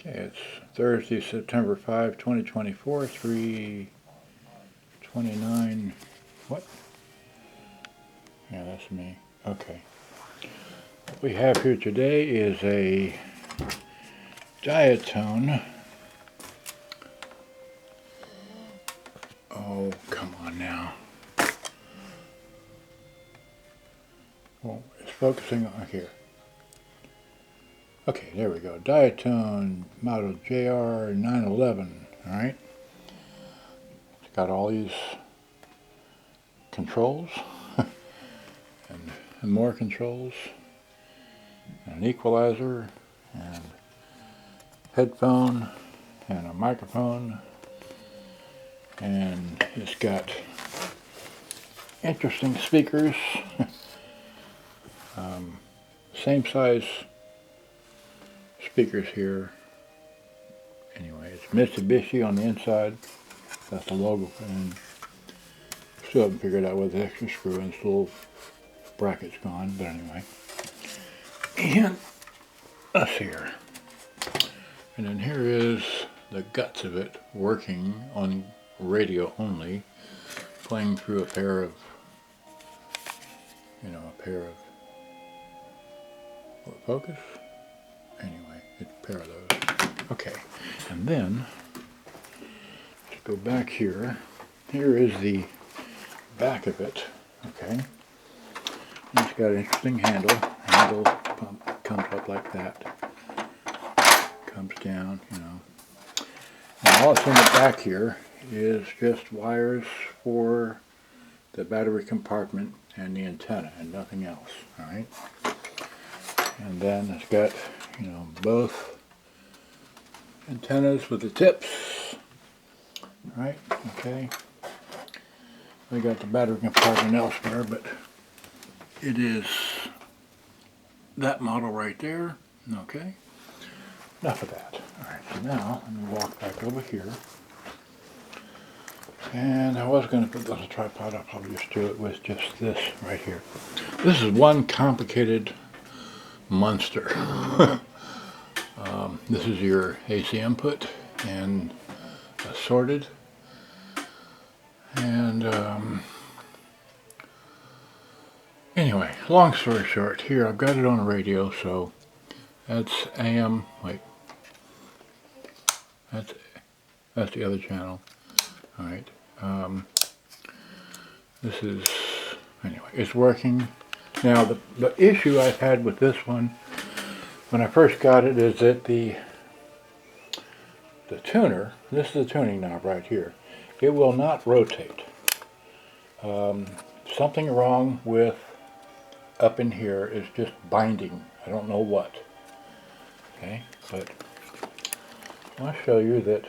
Okay, it's Thursday, September 5, 2024, 3:29. What? Yeah, that's me. Okay. What we have here today is a Diatone. Oh, come on now. Well, it's focusing on here. Okay, there we go. Diatone model JR-911. Alright. It's got all these controls and more controls, and an equalizer, and headphone, and a microphone, and it's got interesting speakers, same size speakers here. Anyway, it's Mitsubishi on the inside. That's the logo, and still haven't figured out where the extra screw and this little bracket's gone, but anyway. And us here. And then here is the guts of it, working on radio only, playing through a pair of, will it focus? Anyway, it's a pair of those. Okay, and then, let's go back here. Here is the back of it, okay. It's got an interesting handle. Handle pump comes up like that. Comes down, And all that's in the back here is just wires for the battery compartment and the antenna and nothing else, alright? And then it's got, both antennas with the tips, right? Okay. We got the battery compartment elsewhere, but it is that model right there. Okay. Enough of that. Alright, so now let me walk back over here. And I was going to put this on a tripod. I'll probably just do it with just this right here. This is one complicated monster. This is your AC input and sorted. And anyway, long story short, here I've got it on a radio, so that's AM. Wait, that's the other channel. All right. This is, anyway, it's working. Now the issue I've had with this one when I first got it is that the tuner, this is the tuning knob right here, it will not rotate. Something wrong with up in here is just binding. I don't know what. Okay, but I'll show you that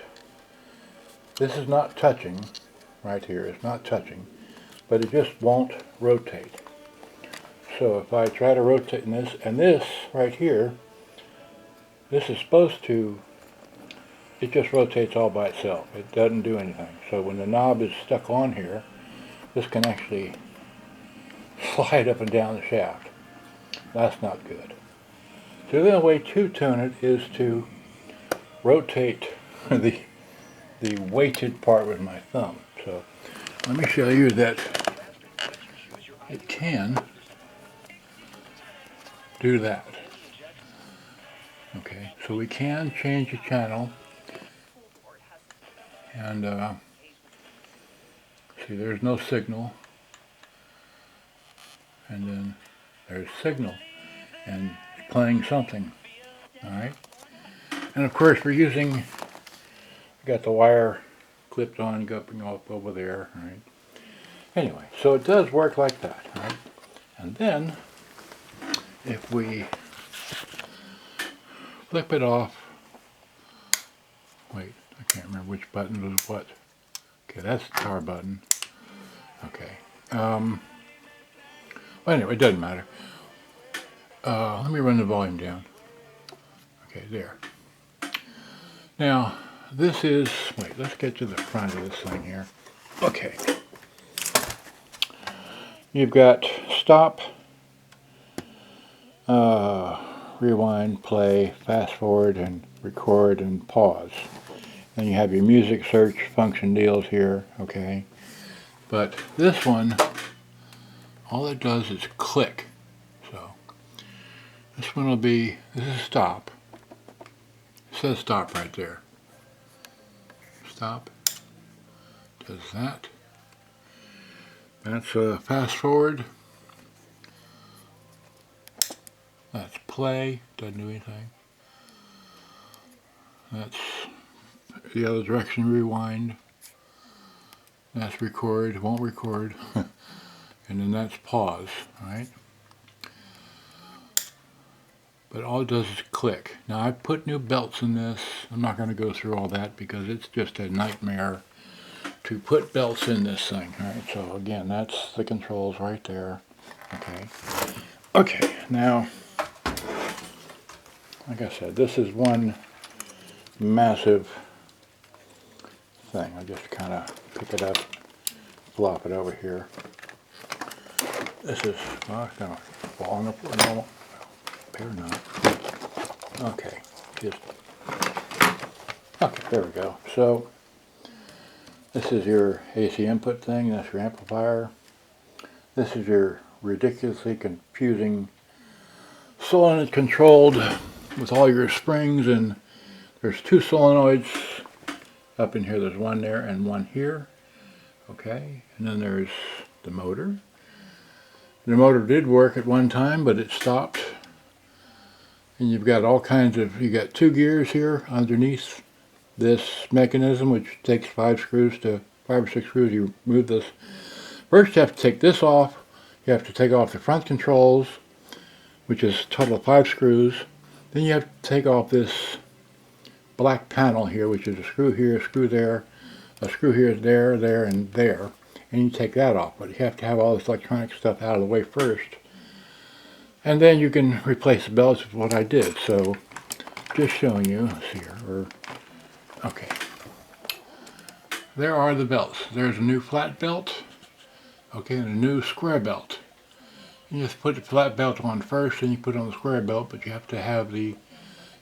this is not touching right here. It's not touching, but it just won't rotate. So if I try to rotate this, and this right here, this is supposed to, it just rotates all by itself. It doesn't do anything. So when the knob is stuck on here, this can actually slide up and down the shaft. That's not good. So the only way to tune it is to rotate the weighted part with my thumb. So let me show you that it can do that. Okay, so we can change the channel, and see, there's no signal, and then there's signal and playing something. Alright, and of course we're using, got the wire clipped on going up over there. Alright, anyway, so it does work like that. Right, and then if we flip it off, wait, I can't remember which button was what. Okay, that's the power button. Okay. Well, anyway, it doesn't matter. Let me run the volume down. Okay, there. Now, this is, wait, let's get to the front of this thing here. Okay. You've got stop, rewind, play, fast forward, and record and pause. And you have your music search function deals here, okay? But this one, all it does is click. So this one will be, this is stop. It says stop right there. Stop. Does that. That's fast forward. That's play. Doesn't do anything. That's the other direction, rewind. That's record, won't record. And then that's pause, right? But all it does is click. Now I put new belts in this. I'm not going to go through all that because it's just a nightmare to put belts in this thing. Alright, so again, that's the controls right there. Okay. Okay, now, like I said, this is one massive thing. I just kind of pick it up, flop it over here. This is, well, it's going to fall on the floor. No, better not. Okay, just, okay, there we go. So, this is your AC input thing, that's your amplifier. This is your ridiculously confusing solenoid controlled with all your springs, and there's two solenoids up in here. There's one there and one here. Okay, and then there's the motor. The motor did work at one time, but it stopped. And you've got all kinds of, you got two gears here underneath this mechanism, which takes 5 or 6 screws. You remove this. First you have to take this off. You have to take off the front controls, which is a total of 5 screws. Then you have to take off this black panel here, which is a screw here, a screw there, a screw here, there, there, and there. And you take that off. But you have to have all this electronic stuff out of the way first. And then you can replace the belts with what I did. So, just showing you, let's see here, okay. There are the belts. There's a new flat belt, okay, and a new square belt. You just put the flat belt on first, and you put on the square belt, but you have to have the,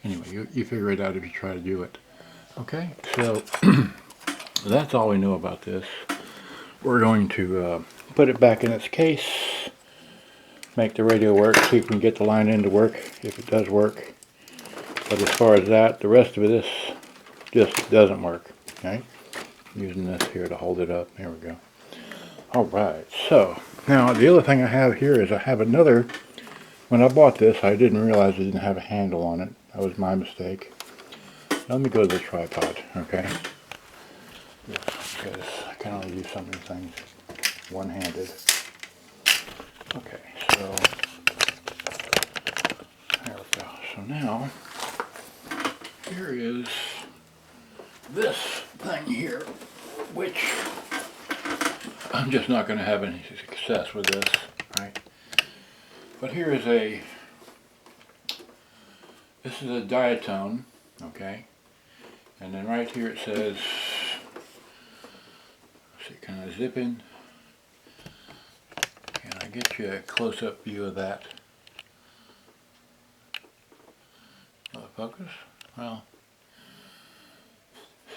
anyway, you figure it out if you try to do it. Okay, so that's all we know about this. We're going to put it back in its case, make the radio work, see if we can get the line in to work, if it does work. But as far as that, the rest of this just doesn't work. Okay, using this here to hold it up. There we go. Alright, so now the other thing I have here is I have another. When I bought this, I didn't realize it didn't have a handle on it. That was my mistake. Let me go to the tripod, okay? Because I can only do some of these things one-handed. Okay, so there we go. So now, here is this thing here, which I'm just not going to have any success with this, right? But here is this is a Diatone, okay? And then right here it says, let's see, can I zip in? Can I get you a close-up view of that? Will it focus? Well,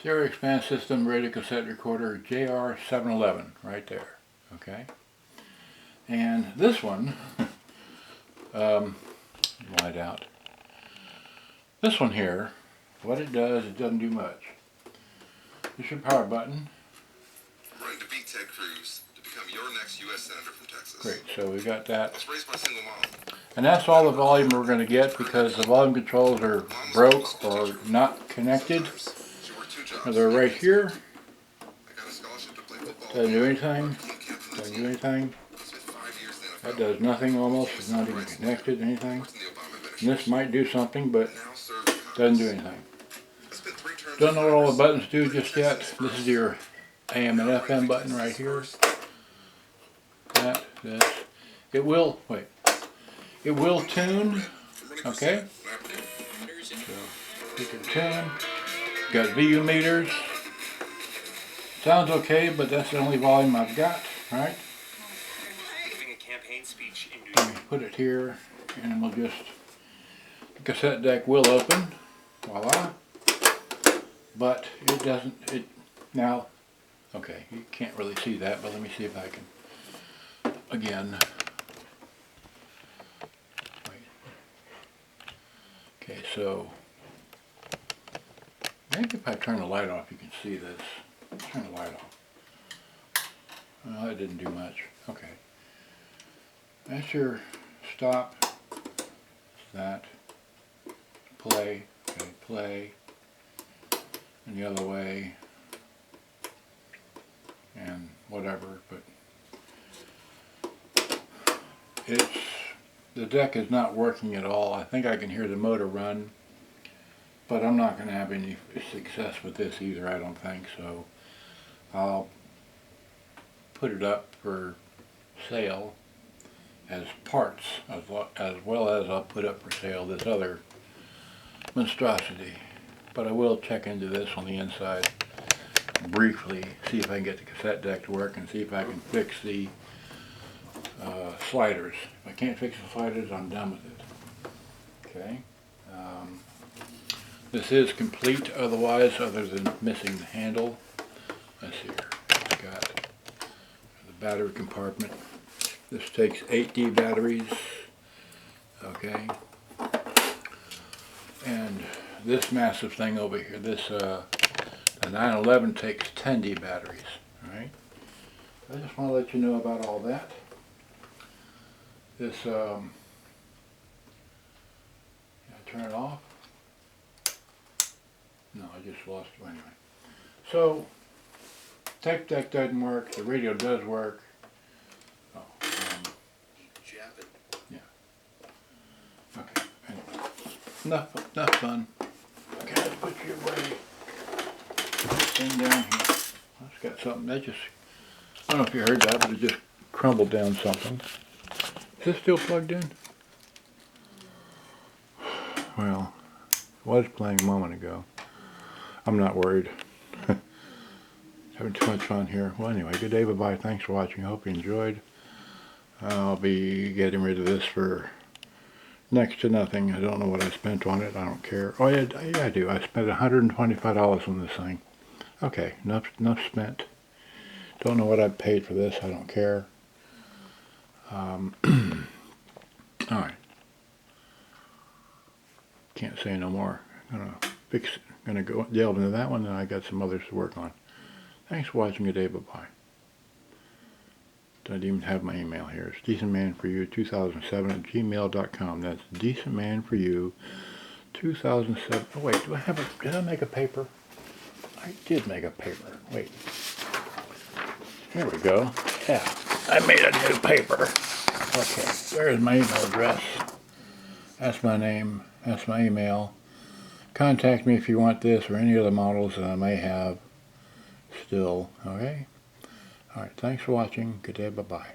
stereo expand system radio cassette recorder JR-711 right there, okay? And this one, light out. This one here, what it does, it doesn't do much. This is your power button. Running to beat Ted Cruz to become your next U.S. Senator from Texas. Great, so we got that. Let's raise my single mom. And that's all the volume we're going to get because the volume controls are broke or not connected. They're right here. Doesn't do anything. Doesn't do anything. That does nothing almost. It's not even connected to anything. And this might do something, but doesn't do anything. Don't know what all the buttons do just yet. This is your AM and FM button right here. That, this. It will, wait. It will tune, okay? So, you can tune. Got VU meters. Sounds okay, but that's the only volume I've got, right? Let me put it here, and we'll just cassette deck will open, voila, but it doesn't, now, okay, you can't really see that, but let me see if I can, again, wait, okay, so, maybe if I turn the light off you can see this. Turn the light off. Well, that didn't do much. Okay. That's your stop. That. Play. Okay, play. And the other way. And whatever, but the deck is not working at all. I think I can hear the motor run, but I'm not going to have any success with this either, I don't think, so I'll put it up for sale as parts, as well as I'll put up for sale this other monstrosity. But I will check into this on the inside briefly, see if I can get the cassette deck to work and see if I can fix the sliders. If I can't fix the sliders, I'm done with it. Okay. This is complete otherwise, other than missing the handle. Let's see here. It's got the battery compartment. This takes 8D batteries. Okay. And this massive thing over here, this the 911 takes 10D batteries. Alright. I just want to let you know about all that. This, I turn it off? No, I just lost it anyway. So, tape deck doesn't work, the radio does work. Oh, yeah. Okay, anyway. Enough fun. Okay, let's put you away. Thing down here. That's got something, that just, I don't know if you heard that, but it just crumbled down something. Is this still plugged in? Well, it was playing a moment ago. I'm not worried. Having too much fun here. Well, anyway, good day, bye-bye. Thanks for watching. I hope you enjoyed. I'll be getting rid of this for next to nothing. I don't know what I spent on it. I don't care. Oh, yeah, I do. I spent $125 on this thing. Okay, enough spent. Don't know what I paid for this. I don't care. Alright. Can't say no more. I'm gonna fix it. I'm gonna go delve into that one, and I got some others to work on. Thanks for watching. Good day. Bye-bye. Don't even have my email here. It's decentmanforyou2007@gmail.com. That's decentmanforyou2007. Oh wait, did I make a paper? I did make a paper. Wait. Here we go. Yeah, I made a new paper. Okay, there's my email address. That's my name. That's my email. Contact me if you want this or any other models that I may have still. Okay? Alright, thanks for watching. Good day. Bye-bye.